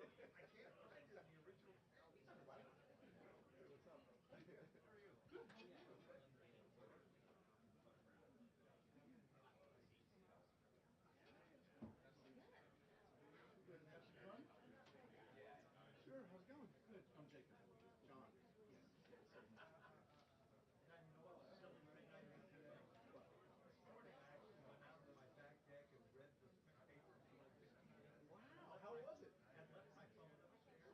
I can't find it in the original. What's up? How are you? Good. Good. Have some fun? Sure. How's it going? Good. I'm Jacob. John. Yes. Now, you know what the silly thing I did today? What? This morning I actually went out to my back deck and read the paper for like 15 minutes. Wow. How was it? And left my phone upstairs.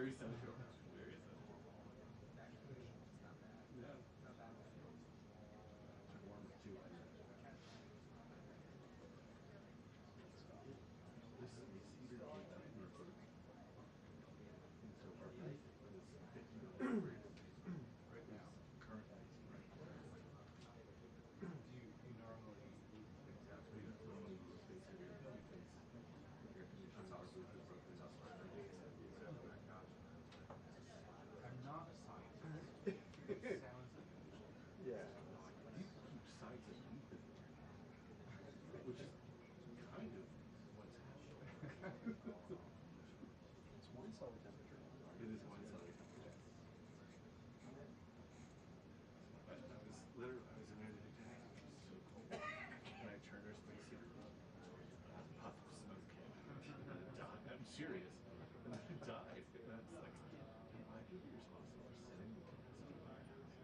very essential. Very essential. Yeah. Took one with two, I think. This is either a dozen or 30. And so our life is 50 million right now, current life, right? Do you normally We normally use space heater because air conditioning our roof is broken up. I'm not a scientist. It sounds unusual. Yeah. People keep signs of youth in there, which is kind of what's happening. It's one cellar temperature. It is one cellar temperature. But I was in there the other day, it was so cold. And I turned our space heater on. A puff of smoke came out. And it died. I'm serious. And then it died. And I was like, am I going to be responsible for sending the kids to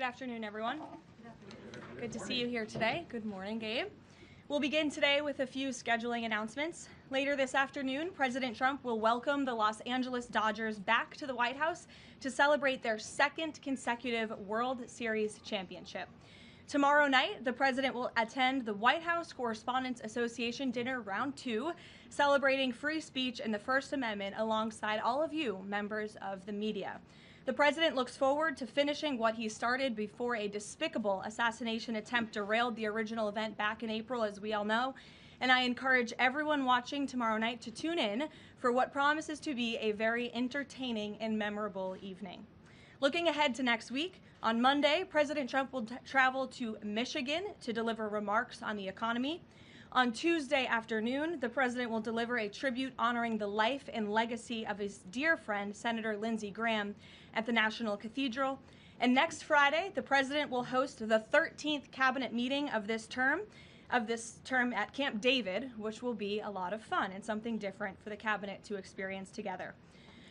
Good afternoon, everyone. Good to see you here today. Good morning, Gabe. We'll begin today with a few scheduling announcements. Later this afternoon, President Trump will welcome the Los Angeles Dodgers back to the White House to celebrate their second consecutive World Series championship. Tomorrow night, the president will attend the White House Correspondents Association Dinner Round 2, celebrating free speech and the First Amendment alongside all of you, members of the media. The president looks forward to finishing what he started before a despicable assassination attempt derailed the original event back in April, as we all know. And I encourage everyone watching tomorrow night to tune in for what promises to be a very entertaining and memorable evening. Looking ahead to next week, on Monday, President Trump will travel to Michigan to deliver remarks on the economy. On Tuesday afternoon, the president will deliver a tribute honoring the life and legacy of his dear friend, Senator Lindsey Graham, at the National Cathedral. And next Friday, the president will host the 13th cabinet meeting of this term at Camp David, which will be a lot of fun and something different for the cabinet to experience together.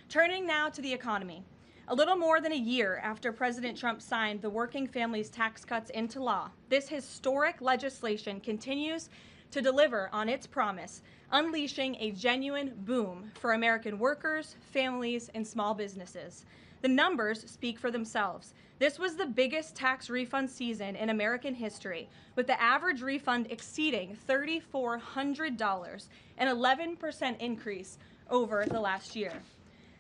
Turning now to the economy. A little more than a year after President Trump signed the Working Families Tax Cuts into law, this historic legislation continues to deliver on its promise, unleashing a genuine boom for American workers, families, and small businesses. The numbers speak for themselves. This was the biggest tax refund season in American history, with the average refund exceeding $3,400, an 11% increase over the last year.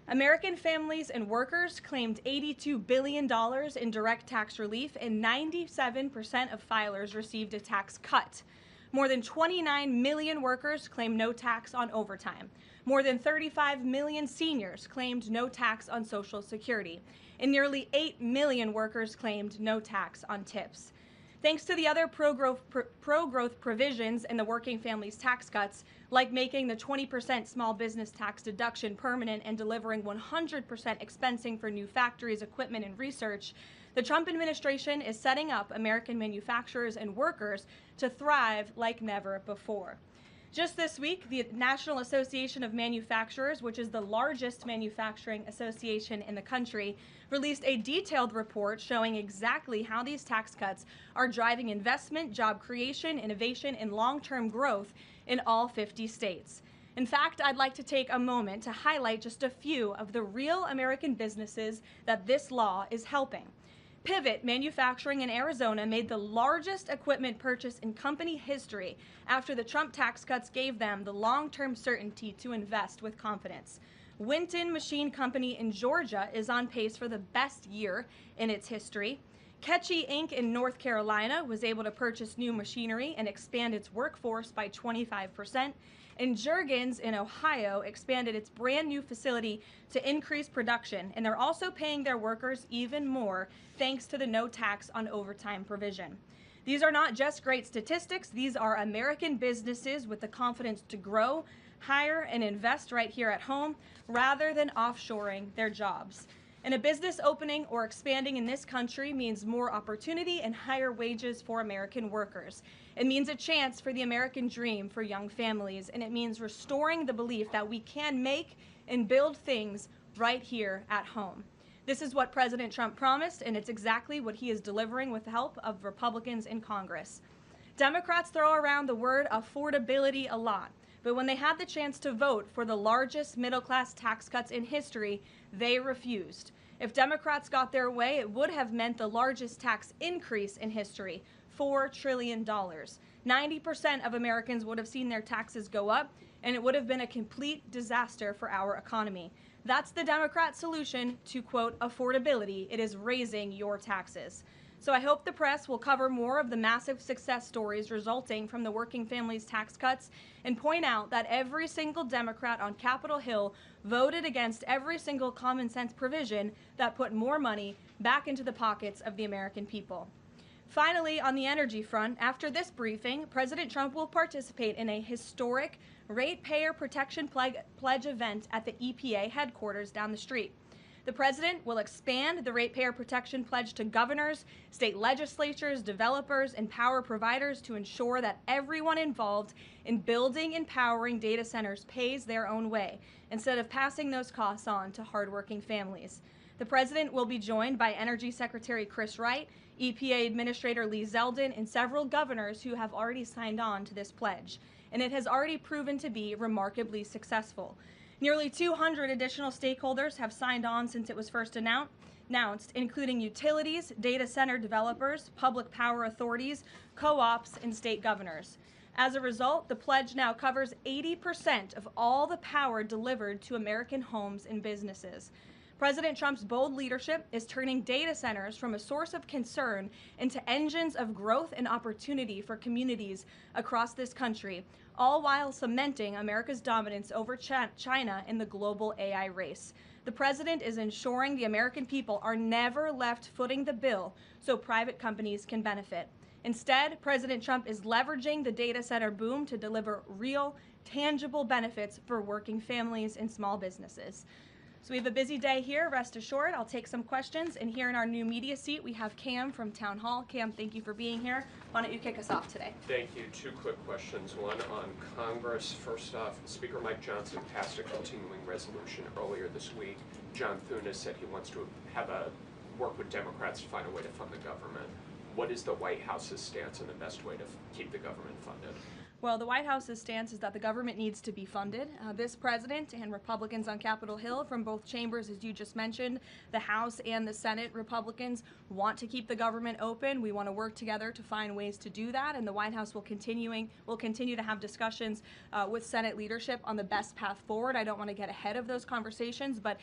American families and workers claimed $82 billion in direct tax relief, and 97% of filers received a tax cut. More than 29 million workers claimed no tax on overtime. More than 35 million seniors claimed no tax on Social Security. And nearly 8 million workers claimed no tax on tips. Thanks to the other pro-growth provisions in the Working Families Tax Cuts, like making the 20% small business tax deduction permanent and delivering 100% expensing for new factories, equipment, and research, the Trump administration is setting up American manufacturers and workers to thrive like never before. Just this week, the National Association of Manufacturers, which is the largest manufacturing association in the country, released a detailed report showing exactly how these tax cuts are driving investment, job creation, innovation, and long-term growth in all 50 states. In fact, I'd like to take a moment to highlight just a few of the real American businesses that this law is helping. Pivot Manufacturing in Arizona made the largest equipment purchase in company history after the Trump tax cuts gave them the long-term certainty to invest with confidence. Winton Machine Company in Georgia is on pace for the best year in its history. Ketchy Inc. in North Carolina was able to purchase new machinery and expand its workforce by 25%. And Juergens in Ohio expanded its brand new facility to increase production, and they're also paying their workers even more thanks to the no tax on overtime provision. These are not just great statistics, these are American businesses with the confidence to grow, hire, and invest right here at home rather than offshoring their jobs. And a business opening or expanding in this country means more opportunity and higher wages for American workers. It means a chance for the American dream for young families, and it means restoring the belief that we can make and build things right here at home. This is what President Trump promised, and it's exactly what he is delivering with the help of Republicans in Congress. Democrats throw around the word affordability a lot, but when they had the chance to vote for the largest middle-class tax cuts in history, they refused. If Democrats got their way, it would have meant the largest tax increase in history, $4 trillion. 90% of Americans would have seen their taxes go up, and it would have been a complete disaster for our economy. That's the Democrat solution to, quote, affordability. It is raising your taxes. So I hope the press will cover more of the massive success stories resulting from the Working Families Tax Cuts and point out that every single Democrat on Capitol Hill voted against every single common sense provision that put more money back into the pockets of the American people. Finally, on the energy front, after this briefing, President Trump will participate in a historic ratepayer protection pledge event at the EPA headquarters down the street. The president will expand the ratepayer protection pledge to governors, state legislatures, developers, and power providers to ensure that everyone involved in building and powering data centers pays their own way, instead of passing those costs on to hardworking families. The president will be joined by Energy Secretary Chris Wright, EPA Administrator Lee Zeldin, and several governors who have already signed on to this pledge. And it has already proven to be remarkably successful. Nearly 200 additional stakeholders have signed on since it was first announced, including utilities, data center developers, public power authorities, co-ops, and state governors. As a result, the pledge now covers 80% of all the power delivered to American homes and businesses. President Trump's bold leadership is turning data centers from a source of concern into engines of growth and opportunity for communities across this country, all while cementing America's dominance over China in the global AI race. The president is ensuring the American people are never left footing the bill so private companies can benefit. Instead, President Trump is leveraging the data center boom to deliver real, tangible benefits for working families and small businesses. So we have a busy day here, rest assured. I'll take some questions. And here in our new media seat, we have Cam from Town Hall. Cam, thank you for being here. Why don't you kick us off today? Thank you. Two quick questions. One on Congress. First off, Speaker Mike Johnson passed a continuing resolution earlier this week. John Thune has said he wants to work with Democrats to find a way to fund the government. What is the White House's stance on the best way to keep the government funded? Well, the White House's stance is that the government needs to be funded. This president and Republicans on Capitol Hill from both chambers, as you just mentioned, the House and the Senate Republicans want to keep the government open. We want to work together to find ways to do that, and the White House will continue to have discussions with Senate leadership on the best path forward. I don't want to get ahead of those conversations, but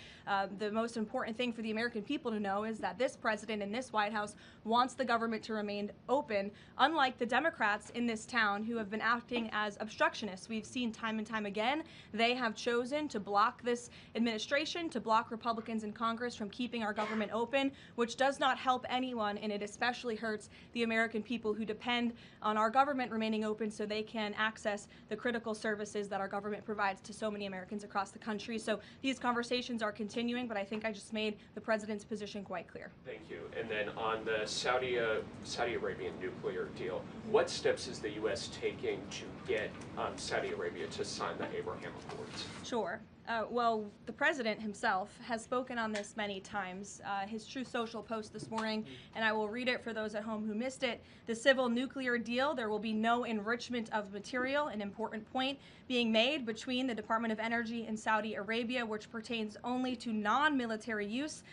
the most important thing for the American people to know is that this president and this White House wants the government to remain open, unlike the Democrats in this town who have been acting as obstructionists. We've seen time and time again, they have chosen to block this administration, to block Republicans in Congress from keeping our government open, which does not help anyone, and it especially hurts the American people who depend on our government remaining open so they can access the critical services that our government provides to so many Americans across the country. So these conversations are continuing, but I think I just made the president's position quite clear. Thank you. And then on the Saudi Arabian nuclear deal, what steps is the U.S. taking to get Saudi Arabia to sign the Abraham Accords? Sure. Well, the president himself has spoken on this many times. His Truth Social post this morning, and I will read it for those at home who missed it. The civil nuclear deal, there will be no enrichment of material, an important point being made between the Department of Energy and Saudi Arabia, which pertains only to non-military use.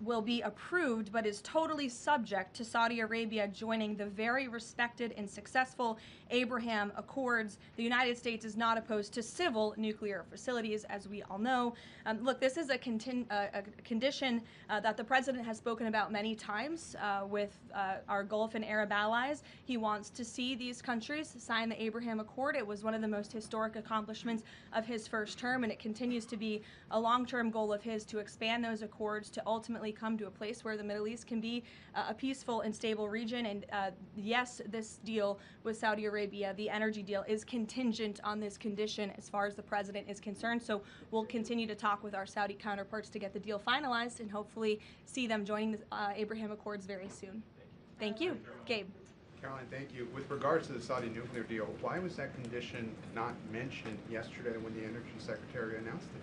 Will be approved, but is totally subject to Saudi Arabia joining the very respected and successful Abraham Accords. The United States is not opposed to civil nuclear facilities, as we all know. Look, this is a condition that the president has spoken about many times with our Gulf and Arab allies. He wants to see these countries sign the Abraham Accord. It was one of the most historic accomplishments of his first term, and it continues to be a long-term goal of his to expand those accords to ultimately come to a place where the Middle East can be a peaceful and stable region. And yes, this deal with Saudi Arabia, the energy deal, is contingent on this condition as far as the president is concerned. So we'll continue to talk with our Saudi counterparts to get the deal finalized and hopefully see them joining the Abraham Accords very soon. Thank you. Gabe. Caroline, thank you. With regards to the Saudi nuclear deal, why was that condition not mentioned yesterday when the Energy Secretary announced it?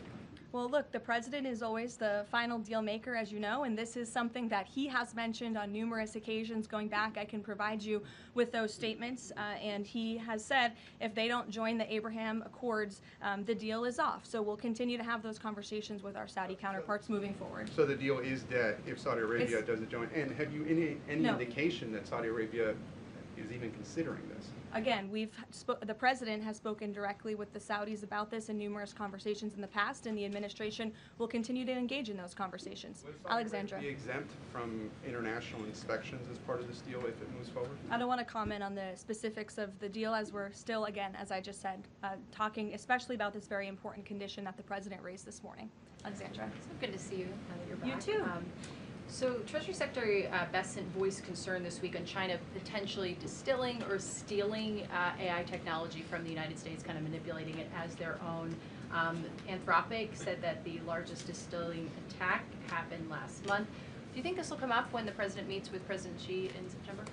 Well, look, the president is always the final deal maker, as you know, and this is something that he has mentioned on numerous occasions going back. I can provide you with those statements, and he has said if they don't join the Abraham Accords, the deal is off. So we'll continue to have those conversations with our Saudi counterparts moving forward. So the deal is dead if Saudi Arabia doesn't join. And have you any indication that Saudi Arabia is even considering this? Again, the president has spoken directly with the Saudis about this in numerous conversations in the past, and the administration will continue to engage in those conversations. Will Saudi Alexandra. Arabia be exempt from international inspections as part of this deal if it moves forward? I don't want to comment on the specifics of the deal as we're still, again, as I just said, talking especially about this very important condition that the president raised this morning. Alexandra. So good to see you now that you're back. You too. So Treasury Secretary Bessent voiced concern this week on China potentially distilling or stealing AI technology from the United States, kind of manipulating it as their own. Anthropic said that the largest distilling attack happened last month. Do you think this will come up when the president meets with President Xi in September?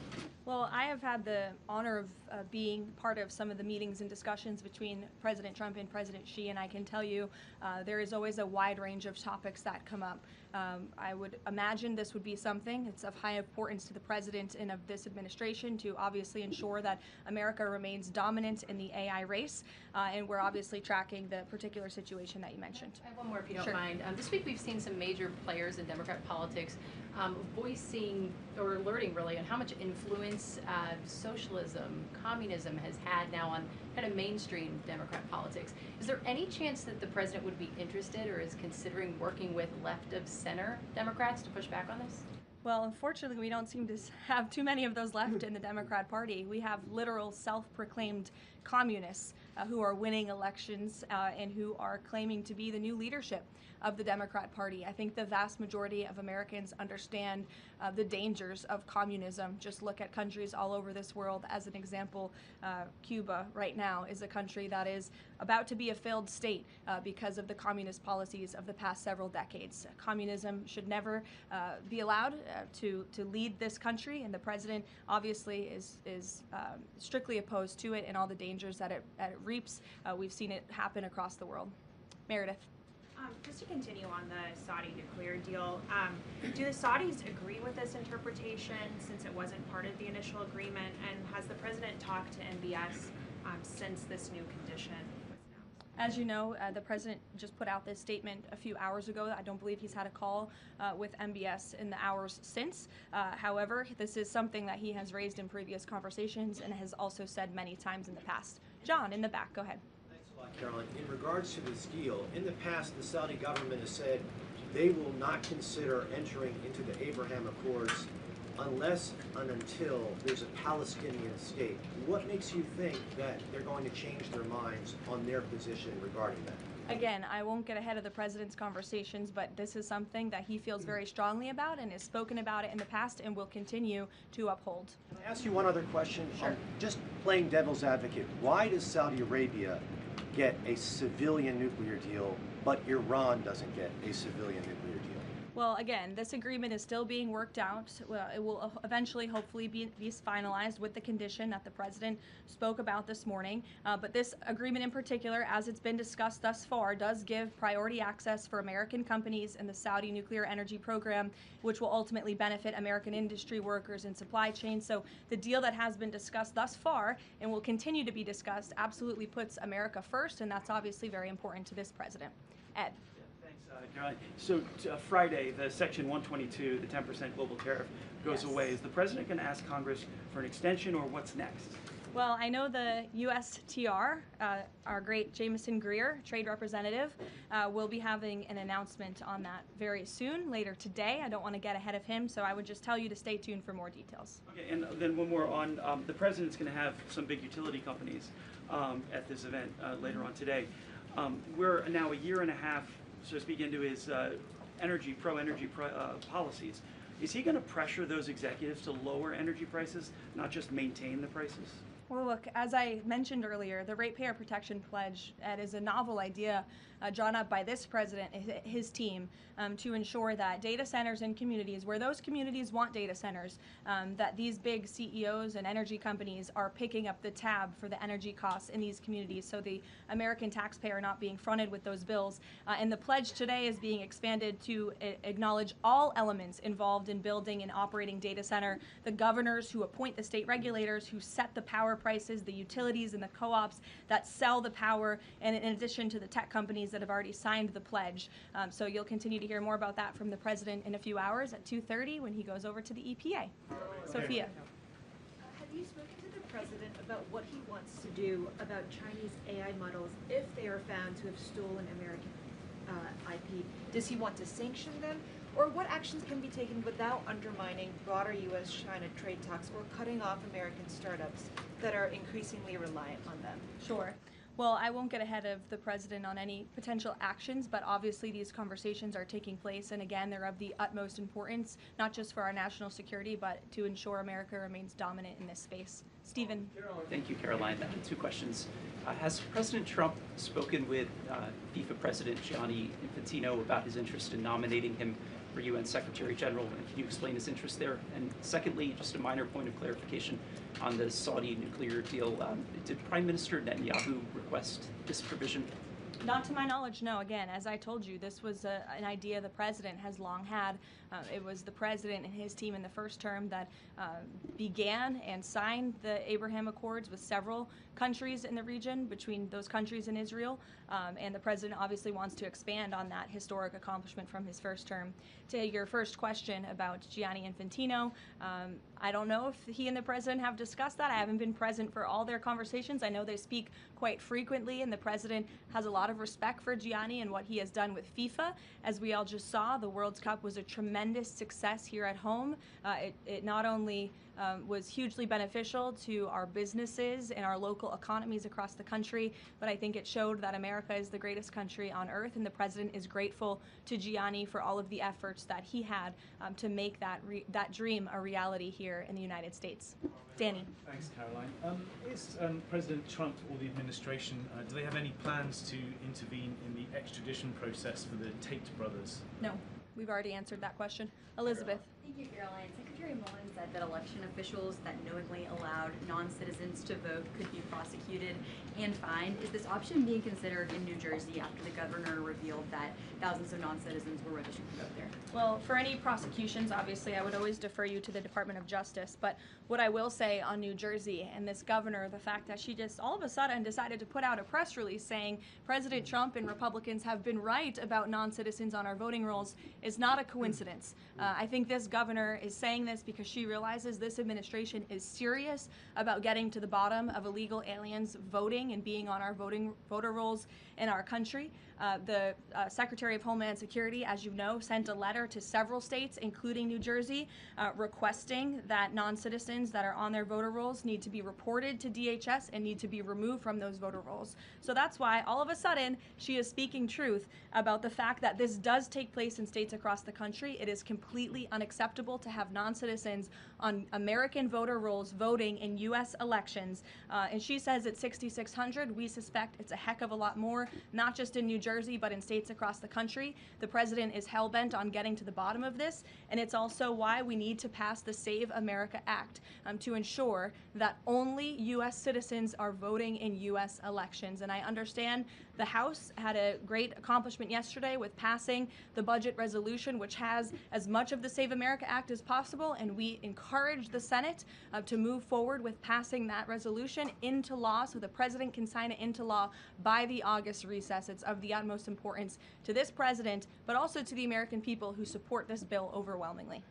Well, I have had the honor of being part of some of the meetings and discussions between President Trump and President Xi, and I can tell you there is always a wide range of topics that come up. I would imagine this would be something that's of high importance to the president and of this administration to obviously ensure that America remains dominant in the AI race, and we're obviously tracking the particular situation that you mentioned. I have one more if you don't Sure. mind. This week we've seen some major players in Democrat politics voicing or alerting really on how much influence socialism, communism has had now on kind of mainstream Democrat politics. Is there any chance that the president would be interested or is considering working with left of center Democrats to push back on this? Well, unfortunately, we don't seem to have too many of those left in the Democrat Party. We have literal self-proclaimed communists who are winning elections and who are claiming to be the new leadership of the Democrat Party. I think the vast majority of Americans understand the dangers of communism. Just look at countries all over this world. As an example, Cuba right now is a country that is about to be a failed state because of the communist policies of the past several decades. Communism should never be allowed to lead this country, and the president obviously is strictly opposed to it and all the dangers that it reaps. We've seen it happen across the world. Meredith. Just to continue on the Saudi nuclear deal, do the Saudis agree with this interpretation since it wasn't part of the initial agreement? And has the president talked to MBS since this new condition was announced? As you know, the president just put out this statement a few hours ago. I don't believe he's had a call with MBS in the hours since. However, this is something that he has raised in previous conversations and has also said many times in the past. John, in the back, go ahead. Thanks a lot, Caroline. In regards to this deal, in the past, the Saudi government has said they will not consider entering into the Abraham Accords unless and until there's a Palestinian state. What makes you think that they're going to change their minds on their position regarding that? Again, I won't get ahead of the president's conversations, but this is something that he feels very strongly about and has spoken about it in the past and will continue to uphold. Can I ask you one other question? Sure. Just playing devil's advocate, why does Saudi Arabia get a civilian nuclear deal, but Iran doesn't get a civilian nuclear deal? Well, again, this agreement is still being worked out. Well, it will eventually, hopefully, be finalized with the condition that the president spoke about this morning. But this agreement in particular, as it's been discussed thus far, does give priority access for American companies in the Saudi nuclear energy program, which will ultimately benefit American industry workers and supply chains. So the deal that has been discussed thus far and will continue to be discussed absolutely puts America first, and that's obviously very important to this president. Ed. Caroline. So Friday, the Section 122, the 10% global tariff, goes away. Is the president going to ask Congress for an extension, or what's next? Well, I know the USTR, our great Jameson Greer, trade representative, will be having an announcement on that very soon, later today. I don't want to get ahead of him, so I would just tell you to stay tuned for more details. Okay, and then one more on the president's going to have some big utility companies at this event later on today. We're now a year and a half, so to speak, into his energy policies. Is he going to pressure those executives to lower energy prices, not just maintain the prices? Well, look, as I mentioned earlier, the Ratepayer Protection Pledge, Ed, is a novel idea drawn up by this president and his team to ensure that data centers in communities, where those communities want data centers, that these big CEOs and energy companies are picking up the tab for the energy costs in these communities, so the American taxpayer not being fronted with those bills. And the pledge today is being expanded to acknowledge all elements involved in building and operating data center, the governors who appoint the state regulators, who set the power prices, the utilities and the co-ops that sell the power, and in addition to the tech companies that have already signed the pledge. So you'll continue to hear more about that from the president in a few hours at 2:30 when he goes over to the EPA. Sophia. Have you spoken to the president about what he wants to do about Chinese AI models if they are found to have stolen American IP? Does he want to sanction them? Or what actions can be taken without undermining broader U.S.-China trade talks or cutting off American startups that are increasingly reliant on them? Sure. Well, I won't get ahead of the president on any potential actions, but obviously these conversations are taking place, and again, they're of the utmost importance, not just for our national security, but to ensure America remains dominant in this space. Stephen. Thank you, Caroline. Two questions. Has President Trump spoken with FIFA President Gianni Infantino about his interest in nominating him for UN Secretary General, and can you explain his interest there? And secondly, just a minor point of clarification on the Saudi nuclear deal. Did Prime Minister Netanyahu request this provision? Not to my knowledge, no. Again, as I told you, this was an idea the president has long had. It was the president and his team in the first term that began and signed the Abraham Accords with several countries in the region, between those countries and Israel. And the president obviously wants to expand on that historic accomplishment from his first term. To your first question about Gianni Infantino, I don't know if he and the president have discussed that. I haven't been present for all their conversations. I know they speak quite frequently, and the president has a lot of respect for Gianni and what he has done with FIFA. As we all just saw, the World Cup was a tremendous success here at home. It not only was hugely beneficial to our businesses and our local economies across the country, but I think it showed that America is the greatest country on earth, and the president is grateful to Gianni for all of the efforts that he had to make that dream a reality here in the United States. Danny. Thanks, Caroline. Is President Trump or the administration, do they have any plans to intervene in the extradition process for the Tate brothers? No, we've already answered that question. Elizabeth. Thank you, Caroline. Secretary Mullen said that election officials that knowingly allowed non-citizens to vote could be prosecuted and fined. Is this option being considered in New Jersey after the governor revealed that thousands of non-citizens were registered to vote there? Well, for any prosecutions, obviously, I would always defer you to the Department of Justice. But what I will say on New Jersey and this governor, the fact that she just all of a sudden decided to put out a press release saying President Trump and Republicans have been right about non-citizens on our voting rolls is not a coincidence. I think this governor is saying this because she realizes this administration is serious about getting to the bottom of illegal aliens voting and being on our voter rolls in our country. The Secretary of Homeland Security, as you know, sent a letter to several states, including New Jersey, requesting that non-citizens that are on their voter rolls need to be reported to DHS and need to be removed from those voter rolls. So that's why all of a sudden she is speaking truth about the fact that this does take place in states across the country. It is completely unacceptable to have non-citizens on American voter rolls voting in U.S. elections. And she says it's 6,600. We suspect it's a heck of a lot more, not just in New Jersey, but in states across the country. The president is hell-bent on getting to the bottom of this, and it's also why we need to pass the Save America Act to ensure that only U.S. citizens are voting in U.S. elections. And I understand the House had a great accomplishment yesterday with passing the budget resolution, which has as much of the Save America Act as possible, and we encourage the Senate to move forward with passing that resolution into law so the president can sign it into law by the August recess. It's of the utmost importance to this president, but also to the American people who support this bill overwhelmingly.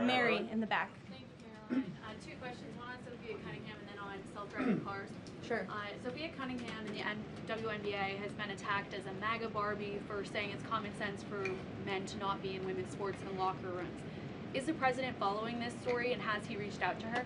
Mary in the back. Thank you, Caroline. Two questions, one on Sophia Cunningham and then on self-driving cars. Sure. Sophia Cunningham in the WNBA has been attacked as a MAGA Barbie for saying it's common sense for men to not be in women's sports and locker rooms. Is the president following this story, and has he reached out to her?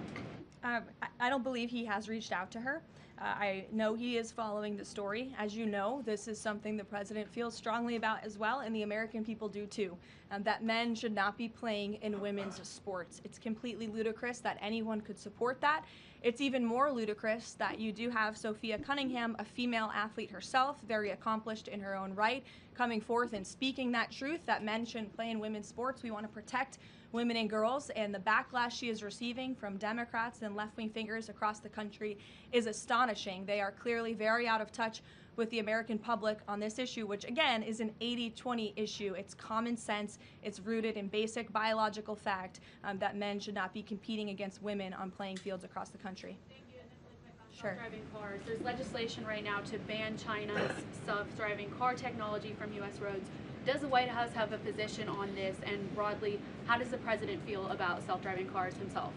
I don't believe he has reached out to her. I know he is following the story. As you know, this is something the president feels strongly about as well, and the American people do too, that men should not be playing in women's sports. It's completely ludicrous that anyone could support that. It's even more ludicrous that you do have Sophia Cunningham, a female athlete herself, very accomplished in her own right, coming forth and speaking that truth that men shouldn't play in women's sports. We want to protect women and girls, and the backlash she is receiving from Democrats and left-wing figures across the country is astonishing. They are clearly very out of touch with the American public on this issue, which again is an 80-20 issue. It's common sense. It's rooted in basic biological fact that men should not be competing against women on playing fields across the country. Thank you. And this really quick on Sure. self-driving cars. There's legislation right now to ban China's self-driving car technology from U.S. roads. Does the White House have a position on this? And broadly, how does the president feel about self-driving cars himself?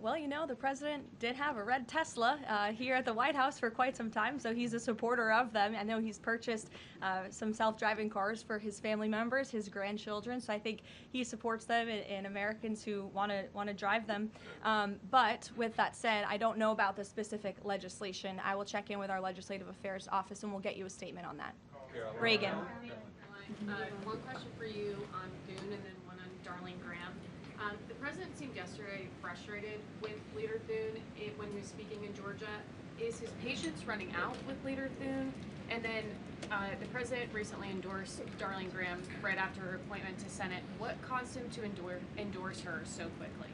Well, you know, the president did have a red Tesla here at the White House for quite some time, so he's a supporter of them. I know he's purchased some self-driving cars for his family members, his grandchildren, so I think he supports them and Americans who want to drive them. But with that said, I don't know about the specific legislation. I will check in with our Legislative Affairs Office and we'll get you a statement on that. Reagan. One question for you on Thune and then one on Darlene Graham. The president seemed yesterday frustrated with Leader Thune when he was speaking in Georgia. Is his patience running out with Leader Thune? And then the president recently endorsed Darlene Graham right after her appointment to Senate. What caused him to endorse her so quickly?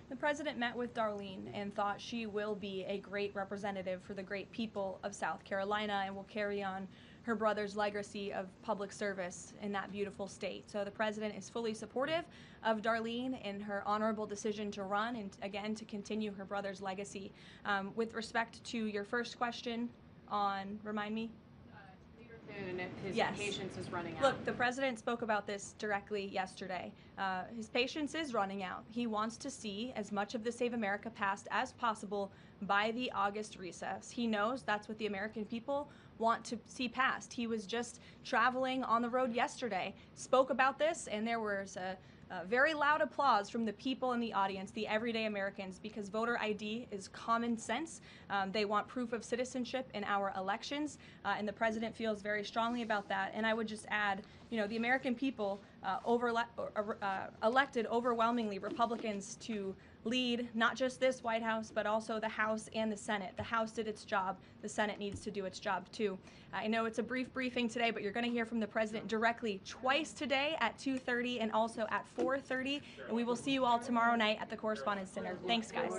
The president met with Darlene and thought she will be a great representative for the great people of South Carolina and will carry on her brother's legacy of public service in that beautiful state. So the president is fully supportive of Darlene in her honorable decision to run and, again, to continue her brother's legacy. With respect to your first question on, remind me? Leader Thune and if his Yes. patience is running out. Look, the president spoke about this directly yesterday. His patience is running out. He wants to see as much of the Save America passed as possible by the August recess. He knows that's what the American people want to see passed. He was just traveling on the road yesterday, spoke about this, and there was a very loud applause from the people in the audience, the everyday Americans, because voter ID is common sense. They want proof of citizenship in our elections, and the president feels very strongly about that. And I would just add, the American people elected overwhelmingly Republicans to lead not just this White House, but also the House and the Senate. The House did its job. The Senate needs to do its job too. I know it's a brief briefing today, but you're going to hear from the president directly twice today at 2:30 and also at 4:30. And we will see you all tomorrow night at the Correspondents' Dinner. Thanks, guys.